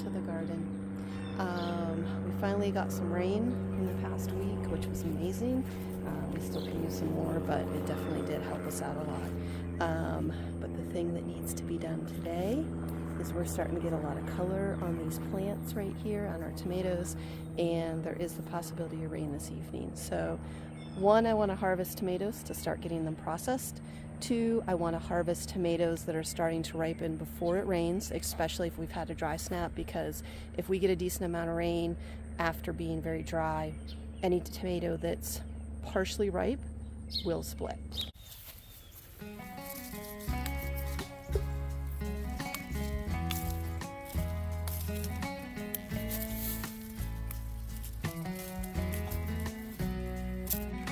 to the garden. We finally got some rain in the past week, which was amazing. We still could use some more, but it definitely did help us out a lot. But the thing that needs to be done today is we're starting to get a lot of color on these plants right here on our tomatoes, and there is the possibility of rain this evening. So one, I want to harvest tomatoes to start getting them processed. Two, I want to harvest tomatoes that are starting to ripen before it rains, especially if we've had a dry snap, because if we get a decent amount of rain after being very dry, any tomato that's partially ripe will split.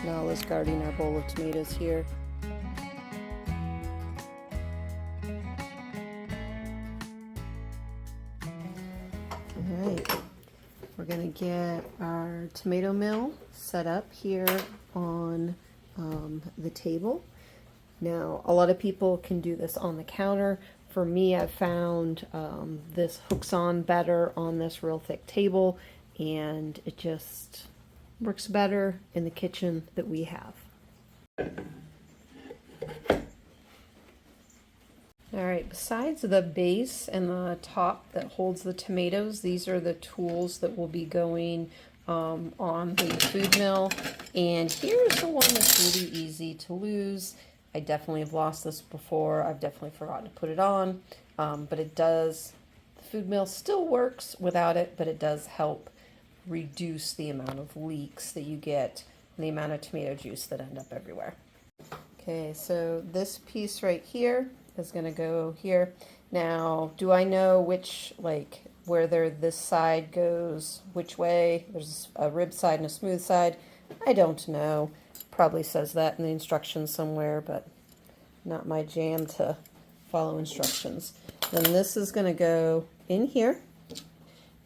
Now let's garden our bowl of tomatoes here. Alright, we're going to get our tomato mill set up here on the table. Now, a lot of people can do this on the counter. For me, I've found this hooks on better on this real thick table, and it just works better in the kitchen that we have. Alright, besides the base and the top that holds the tomatoes, these are the tools that will be going on the food mill. And here's the one that's really easy to lose. I definitely have lost this before. I've definitely forgotten to put it on. But it does, the food mill still works without it, but it does help reduce the amount of leaks that you get and the amount of tomato juice that end up everywhere. Okay, so this piece right here is going to go here. Now, do I know which, like, whether this side goes which way? There's a rib side and a smooth side. I don't know. Probably says that in the instructions somewhere, but not my jam to follow instructions. Then this is going to go in here.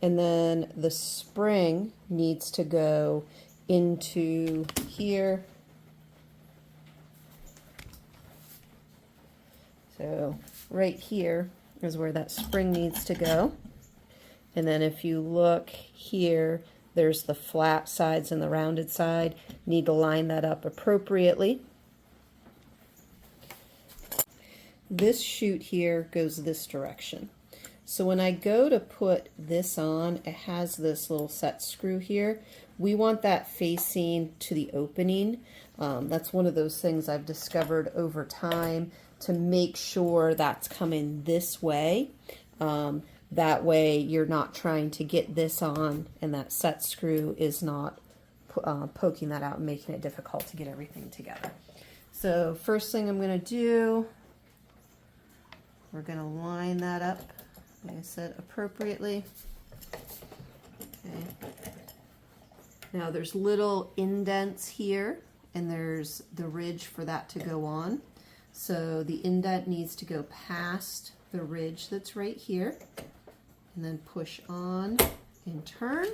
And then the spring needs to go into here. So right here is where that spring needs to go. And then if you look here, there's the flat sides and the rounded side. Need to line that up appropriately. This chute here goes this direction. So when I go to put this on, it has this little set screw here. We want that facing to the opening. That's one of those things I've discovered over time, to make sure that's coming this way. That way you're not trying to get this on and that set screw is not poking that out and making it difficult to get everything together. So first thing I'm going to do, we're going to line that up, like I said, appropriately. Okay. Now there's little indents here, and there's the ridge for that to go on. So the indent needs to go past the ridge that's right here, and then push on and turn.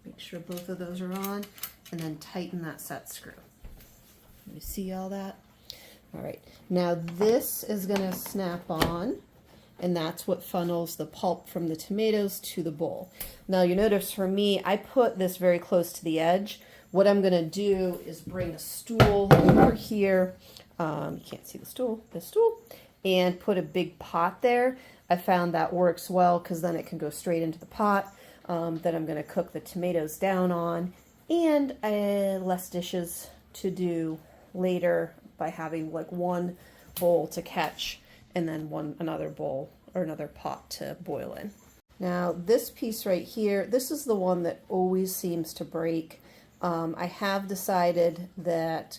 Make sure both of those are on, and then tighten that set screw. You see all that? All right, now this is going to snap on, and that's what funnels the pulp from the tomatoes to the bowl. Now you notice for me, I put this very close to the edge. What I'm going to do is bring a stool over here. You can't see the stool, this stool, and put a big pot there. I found that works well because then it can go straight into the pot that I'm going to cook the tomatoes down on, and less dishes to do later by having like one bowl to catch and then another bowl or another pot to boil in. Now this piece right here, this is the one that always seems to break. I have decided that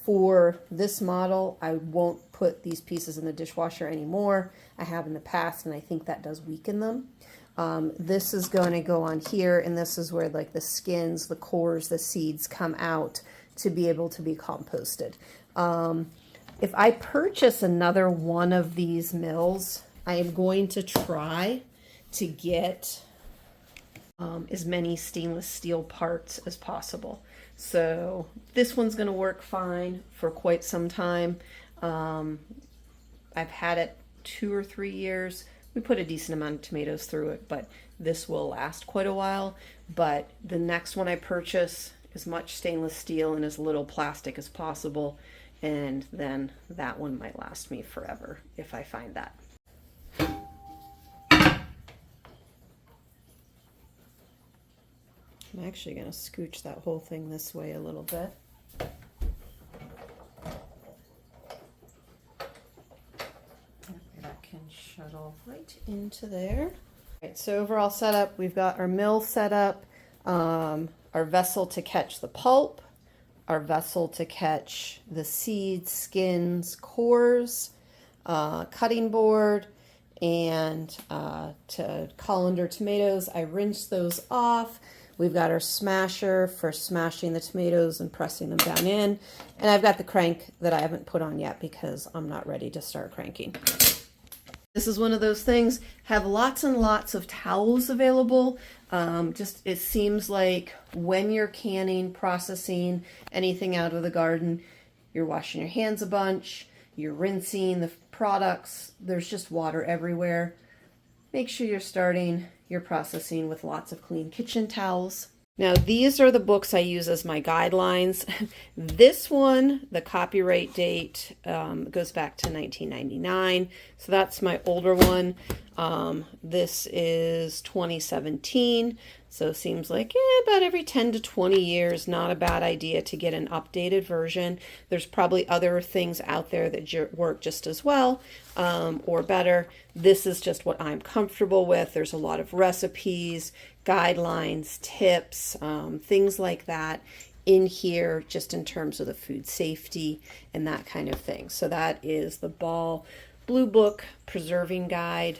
for this model, I won't put these pieces in the dishwasher anymore. I have in the past, and I think that does weaken them. This is going to go on here, and this is where like the skins, the cores, the seeds come out to be able to be composted. If I purchase another one of these mills, I am going to try to get as many stainless steel parts as possible. So this one's going to work fine for quite some time. I've had it 2 or 3 years, We put a decent amount of tomatoes through it, but this will last quite a while. But the next one I purchase, as much stainless steel and as little plastic as possible, and then that one might last me forever if I find that. I'm actually going to scooch that whole thing this way a little bit. That can shuttle right into there. All right, so overall setup, we've got our mill set up, our vessel to catch the pulp, our vessel to catch the seeds, skins, cores, cutting board, and to colander tomatoes. I rinse those off. We've got our smasher for smashing the tomatoes and pressing them down in. And I've got the crank that I haven't put on yet because I'm not ready to start cranking. This is one of those things, have lots and lots of towels available. Just it seems like when you're canning, processing anything out of the garden, you're washing your hands a bunch, you're rinsing the products, there's just water everywhere. Make sure you're starting your processing with lots of clean kitchen towels. Now these are the books I use as my guidelines. This one, the copyright date goes back to 1999, so that's my older one. This is 2017, so it seems like about every 10 to 20 years, not a bad idea to get an updated version. There's probably other things out there that work just as well or better. This is just what I'm comfortable with. There's a lot of recipes, guidelines, tips, things like that in here just in terms of the food safety and that kind of thing. So that is the Ball Blue Book Preserving Guide.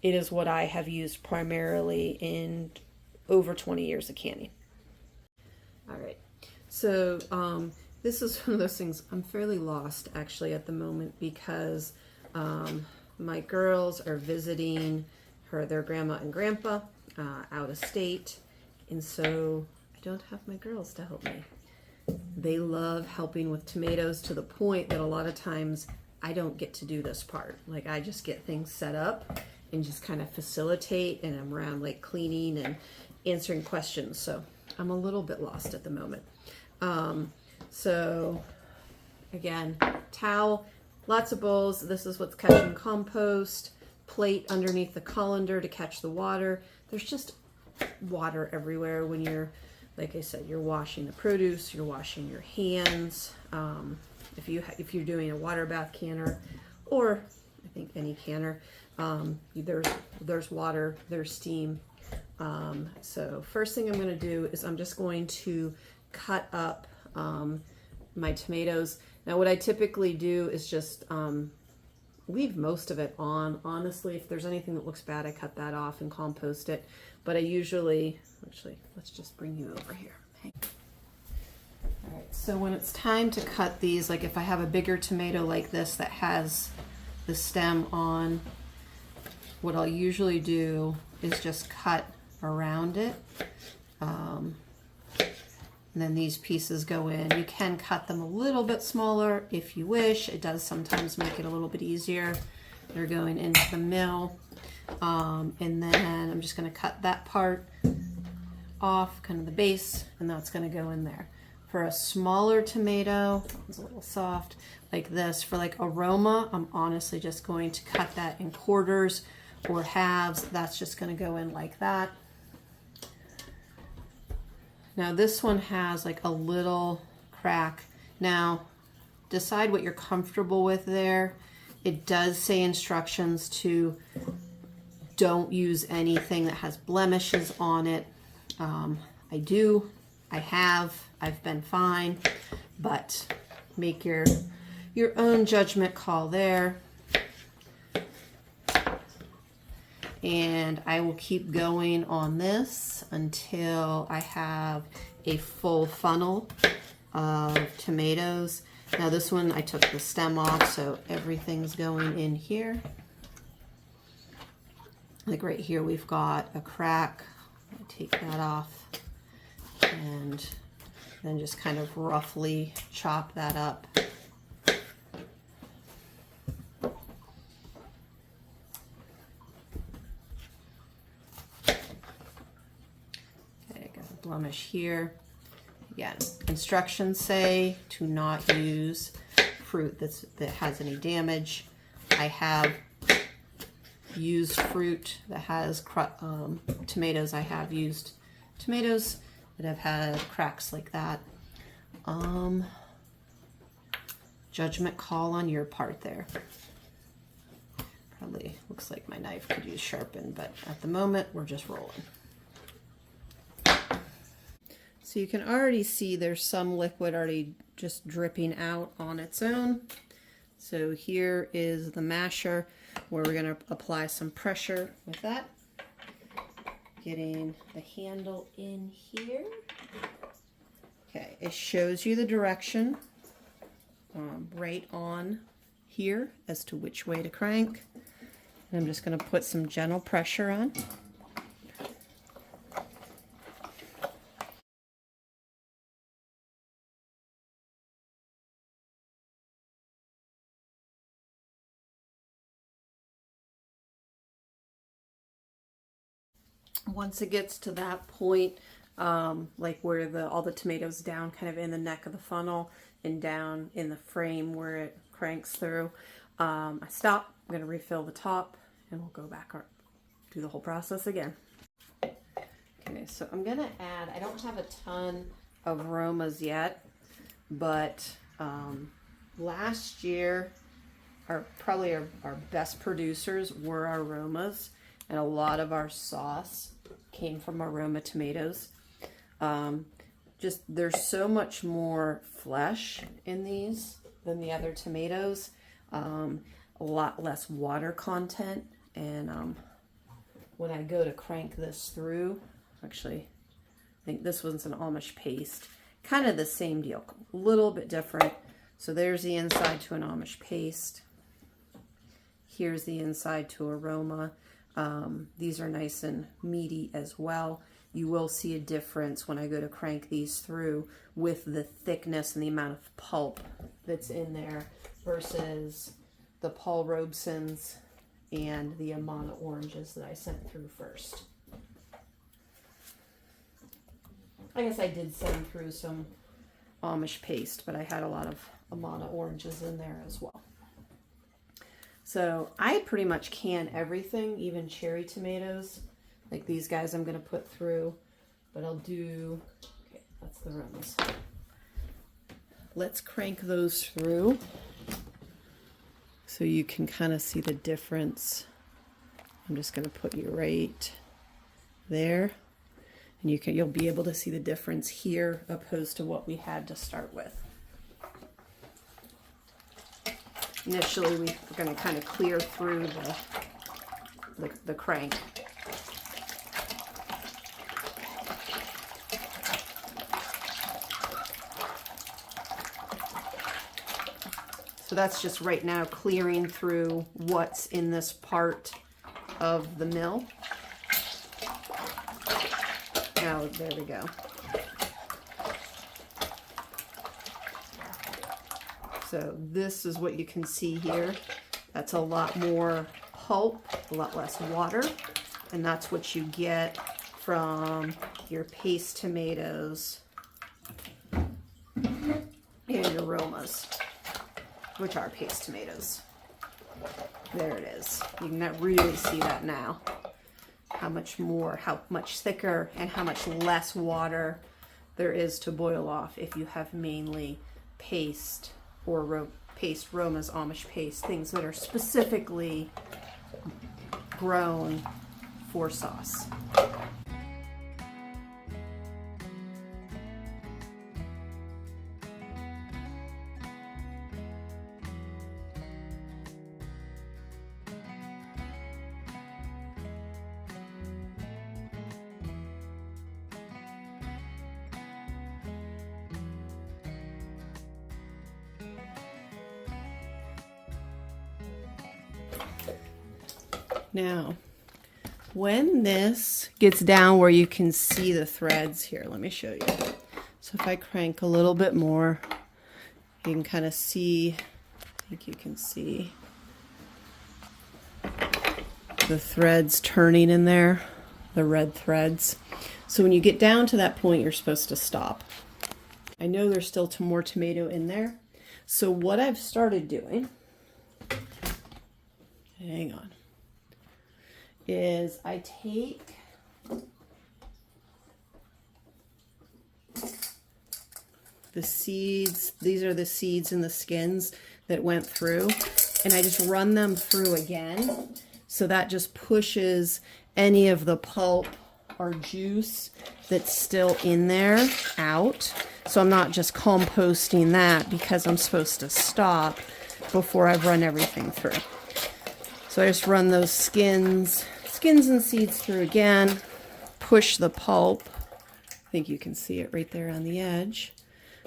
It is what I have used primarily in over 20 years of canning. All right, so this is one of those things, I'm fairly lost actually at the moment because my girls are visiting their grandma and grandpa out of state, and so I don't have my girls to help me. They love helping with tomatoes to the point that a lot of times I don't get to do this part. Like I just get things set up and just kind of facilitate, and I'm around like cleaning and answering questions. So I'm a little bit lost at the moment. So again, towel, lots of bowls. This is what's catching compost, plate underneath the colander to catch the water. There's just water everywhere when you're, like I said, you're washing the produce, you're washing your hands. If you're doing a water bath canner, or I think any canner, there's water, there's steam. So first thing I'm going to do is I'm just going to cut up my tomatoes. Now what I typically do is just leave most of it on. Honestly, if there's anything that looks bad, I cut that off and compost it. But I usually, actually, let's just bring you over here. Okay. All right, so when it's time to cut these, like if I have a bigger tomato like this that has the stem on, what I'll usually do is just cut around it. And then these pieces go in. You can cut them a little bit smaller if you wish. It does sometimes make it a little bit easier. They're going into the mill. And then I'm just going to cut that part off, kind of the base, and that's going to go in there. For a smaller tomato, it's a little soft like this. For like aroma, I'm honestly just going to cut that in quarters or halves. That's just going to go in like that. Now this one has like a little crack. Now decide what you're comfortable with there. It does say instructions to don't use anything that has blemishes on it. I've been fine, but make your own judgment call there. And I will keep going on this until I have a full funnel of tomatoes. Now this one, I took the stem off, so everything's going in here. Like right here, we've got a crack. I'll take that off and then just kind of roughly chop that up. blemish here. Again, instructions say to not use fruit that has any damage. I have used fruit that has tomatoes. I have used tomatoes that have had cracks like that. Judgment call on your part there. Probably looks like my knife could use sharpen, but at the moment we're just rolling. So you can already see there's some liquid already just dripping out on its own. So here is the masher where we're going to apply some pressure with that. Getting the handle in here. Okay, it shows you the direction right on here as to which way to crank. And I'm just going to put some gentle pressure on. Once it gets to that point, like where all the tomatoes down kind of in the neck of the funnel and down in the frame where it cranks through, I stop. I'm going to refill the top and we'll go back or do the whole process again. Okay, so I'm going to add, I don't have a ton of aromas yet, but last year probably our best producers were our aromas, and a lot of our sauce came from aroma tomatoes. Just there's so much more flesh in these than the other tomatoes. A lot less water content, and when I go to crank this through, actually I think this one's an Amish paste, kind of the same deal, a little bit different. So there's the inside to an Amish paste. Here's the inside to aroma. These are nice and meaty as well. You will see a difference when I go to crank these through with the thickness and the amount of pulp that's in there versus the Paul Robesons and the Amana oranges that I sent through first. I guess I did send through some Amish paste, but I had a lot of Amana oranges in there as well. So I pretty much can everything, even cherry tomatoes. Like these guys I'm going to put through, but I'll do, okay, that's the aromas. Let's crank those through so you can kind of see the difference. I'm just going to put you right there, and you'll be able to see the difference here opposed to what we had to start with. Initially, we're going to kind of clear through the crank. So that's just right now clearing through what's in this part of the mill. Now, there we go. So this is what you can see here. That's a lot more pulp, a lot less water, and that's what you get from your paste tomatoes and your aromas, which are paste tomatoes. There it is. You can really see that now. How much thicker, and how much less water there is to boil off if you have mainly paste or paste, aromas, Amish paste, things that are specifically grown for sauce. Now, when this gets down where you can see the threads here, let me show you. So if I crank a little bit more, you can kind of see, I think you can see the threads turning in there, the red threads. So when you get down to that point, you're supposed to stop. I know there's still more tomato in there. So what I've started doing, hang on, is I take the seeds, these are the seeds and the skins that went through, and I just run them through again. So that just pushes any of the pulp or juice that's still in there out. So I'm not just composting that because I'm supposed to stop before I've run everything through. So I just run those skins and seeds through again, push the pulp. I think you can see it right there on the edge.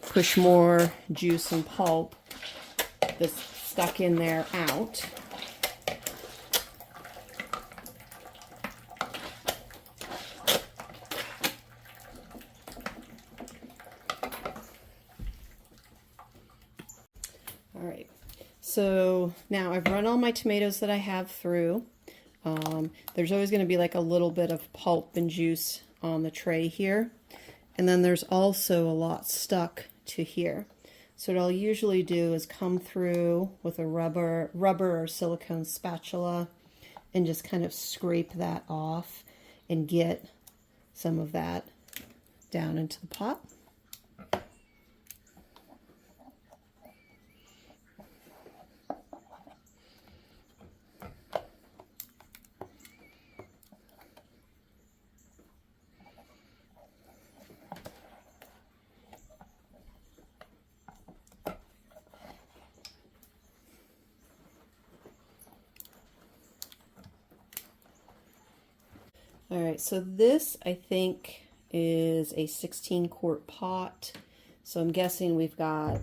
Push more juice and pulp that's stuck in there out. All right, so now I've run all my tomatoes that I have through. There's always going to be like a little bit of pulp and juice on the tray here. And then there's also a lot stuck to here. So what I'll usually do is come through with a rubber or silicone spatula and just kind of scrape that off and get some of that down into the pot. All right, so this I think is a 16-quart pot. So I'm guessing we've got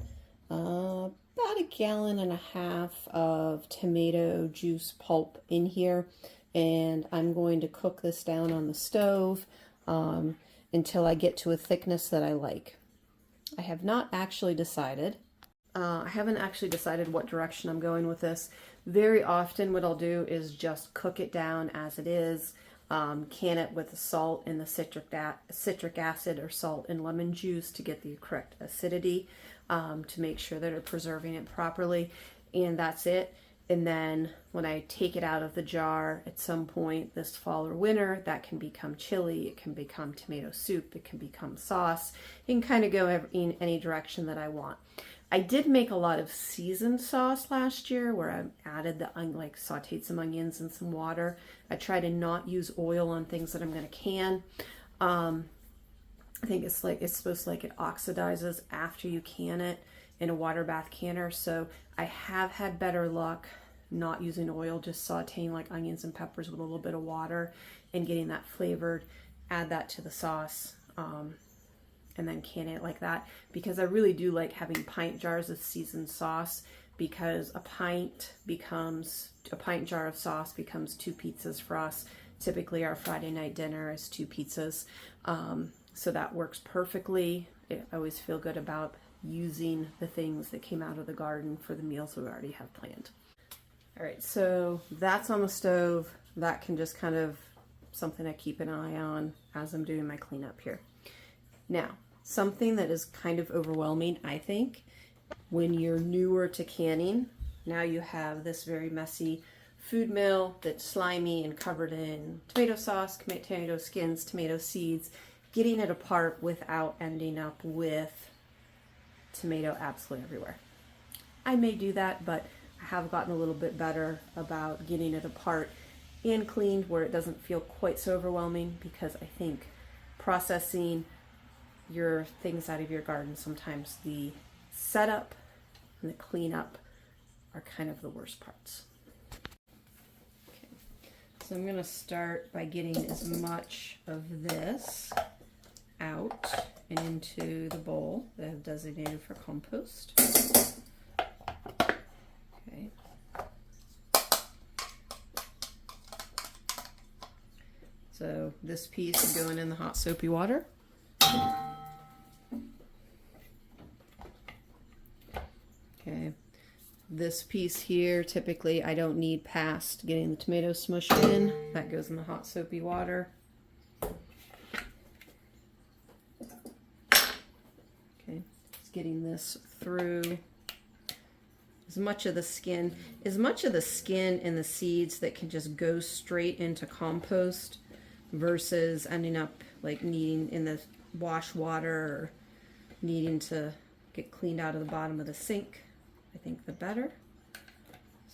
about 1.5 gallons of tomato juice pulp in here. And I'm going to cook this down on the stove until I get to a thickness that I like. I have not actually decided. I haven't actually decided what direction I'm going with this. Very often what I'll do is just cook it down as it is. Can it with the salt and the citric acid or salt and lemon juice to get the correct acidity, to make sure that I'm preserving it properly, and that's it. And then when I take it out of the jar at some point this fall or winter, that can become chili, it can become tomato soup, it can become sauce. It can kind of go in any direction that I want. I did make a lot of seasoned sauce last year where I added sauteed some onions and some water. I try to not use oil on things that I'm going to can. I think it's supposed to it oxidizes after you can it in a water bath canner. So I have had better luck not using oil, just sauteing like onions and peppers with a little bit of water and getting that flavored. Add that to the sauce. And then can it like that, because I really do like having pint jars of seasoned sauce, because a pint jar of sauce becomes 2 pizzas for us. Typically our Friday night dinner is 2 pizzas. So that works perfectly. I always feel good about using the things that came out of the garden for the meals we already have planned. All right, so that's on the stove. That can just kind of something I keep an eye on as I'm doing my cleanup here. Now, something that is kind of overwhelming, I think, when you're newer to canning. Now you have this very messy food mill that's slimy and covered in tomato sauce, tomato skins, tomato seeds, getting it apart without ending up with tomato absolutely everywhere. I may do that, but I have gotten a little bit better about getting it apart and cleaned where it doesn't feel quite so overwhelming, because I think processing your things out of your garden, sometimes the setup and the cleanup are kind of the worst parts. Okay, so I'm going to start by getting as much of this out and into the bowl that I've designated for compost. Okay. So this piece is going in the hot soapy water. Okay, this piece here, typically I don't need past getting the tomato smushed in. That goes in the hot soapy water. Okay, just getting this through as much of the skin in the seeds that can just go straight into compost versus ending up like needing in the wash water or needing to get cleaned out of the bottom of the sink. I think the better.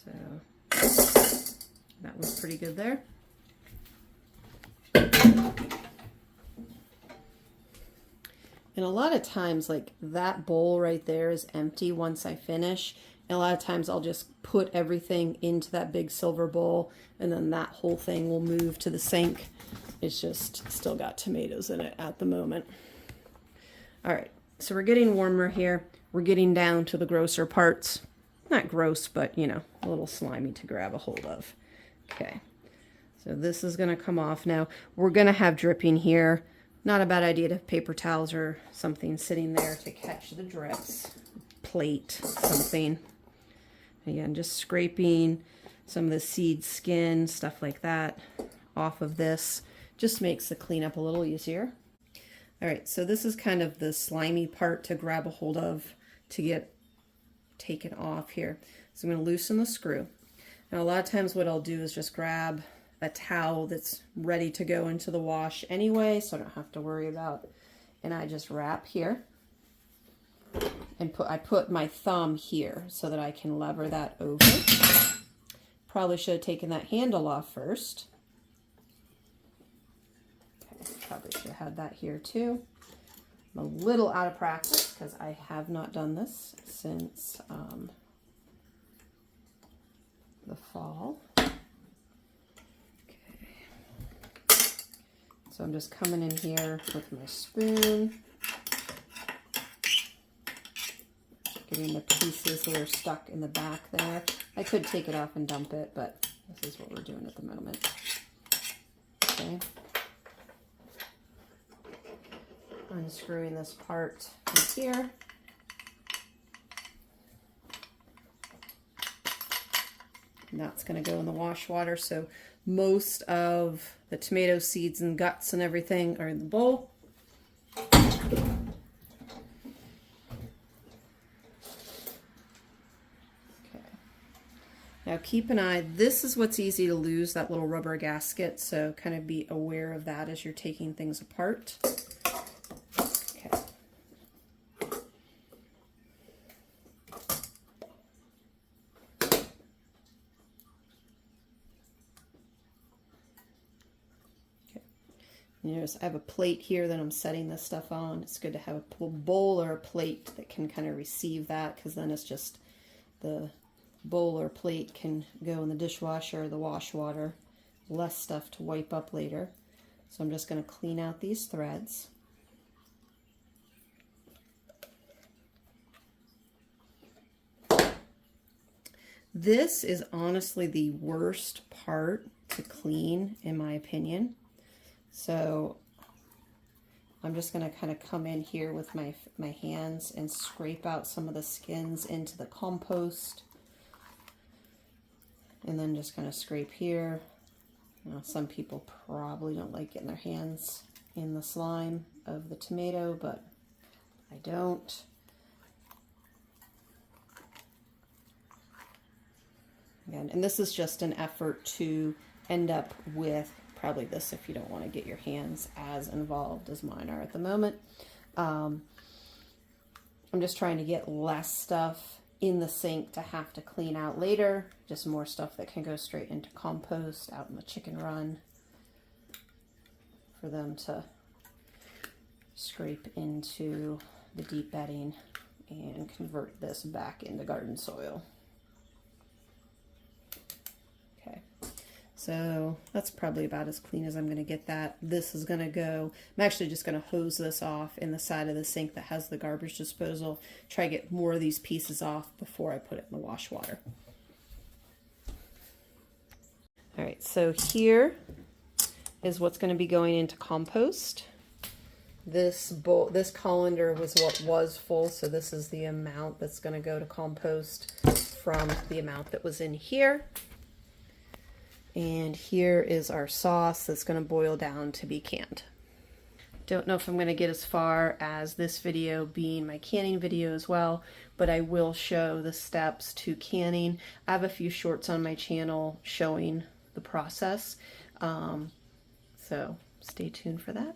So that was pretty good there. And a lot of times, like that bowl right there is empty once I finish. And a lot of times I'll just put everything into that big silver bowl and then that whole thing will move to the sink. It's just still got tomatoes in it at the moment. All right, so we're getting warmer here. We're getting down to the grosser parts. Not gross, but you know, a little slimy to grab a hold of. Okay, so this is gonna come off now. We're gonna have dripping here. Not a bad idea to have paper towels or something sitting there to catch the drips. Plate, something. Again, just scraping some of the seed skin, stuff like that, off of this. Just makes the cleanup a little easier. All right, so this is kind of the slimy part to grab a hold of to get taken off here. So I'm going to loosen the screw. Now, a lot of times what I'll do is just grab a towel that's ready to go into the wash anyway, so I don't have to worry about, and I just wrap here. And I put my thumb here so that I can lever that over. Probably should have taken that handle off first. Okay, probably should have had that here too. I'm a little out of practice because I have not done this since the fall. Okay. So I'm just coming in here with my spoon. Getting the pieces that are stuck in the back there. I could take it off and dump it, but this is what we're doing at the moment. Okay. Unscrewing this part from here. And that's going to go in the wash water. So most of the tomato seeds and guts and everything are in the bowl. Now keep an eye, this is what's easy to lose, that little rubber gasket, so kind of be aware of that as you're taking things apart. Okay. Okay. Notice I have a plate here that I'm setting this stuff on. It's good to have a bowl or a plate that can kind of receive that, because then it's just the bowl or plate can go in the dishwasher or the wash water. Less stuff to wipe up later. So I'm just going to clean out these threads. This is honestly the worst part to clean, in my opinion. So I'm just going to kind of come in here with my hands and scrape out some of the skins into the compost. And then just kind of scrape here. Now, some people probably don't like getting their hands in the slime of the tomato, but I don't. Again, and this is just an effort to end up with probably this if you don't want to get your hands as involved as mine are at the moment. I'm just trying to get less stuff in the sink to have to clean out later. Just more stuff that can go straight into compost out in the chicken run for them to scrape into the deep bedding and convert this back into garden soil. Okay, so that's probably about as clean as I'm going to get that. This is going to go, I'm actually just going to hose this off in the side of the sink that has the garbage disposal. Try to get more of these pieces off before I put it in the wash water. All right, so here is what's going to be going into compost. This bowl, this colander was what was full, so this is the amount that's going to go to compost from the amount that was in here. And here is our sauce that's going to boil down to be canned. Don't know if I'm going to get as far as this video being my canning video as well, but I will show the steps to canning. I have a few shorts on my channel showing the process, so stay tuned for that.